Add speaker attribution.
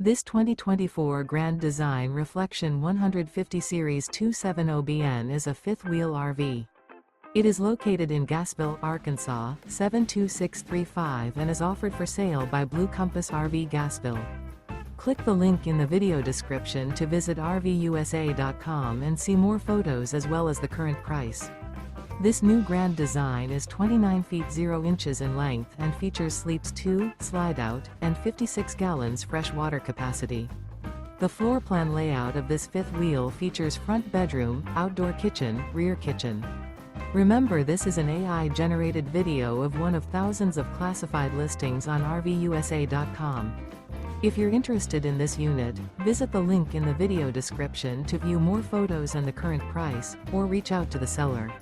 Speaker 1: This 2024 Grand Design Reflection 150 Series 270BN is a fifth-wheel RV. It is located in Gassville, Arkansas, 72635 and is offered for sale by Blue Compass RV Gassville. Click the link in the video description to visit RVUSA.com and see more photos as well as the current price. This new Grand Design is 29 feet 0 inches in length and features sleeps 2, Slideout, and 56 gallons fresh water capacity. The floor plan layout of this fifth wheel features front bedroom, outdoor kitchen, rear kitchen. Remember, this is an AI-generated video of one of thousands of classified listings on RVUSA.com. If you're interested in this unit, visit the link in the video description to view more photos and the current price, or reach out to the seller.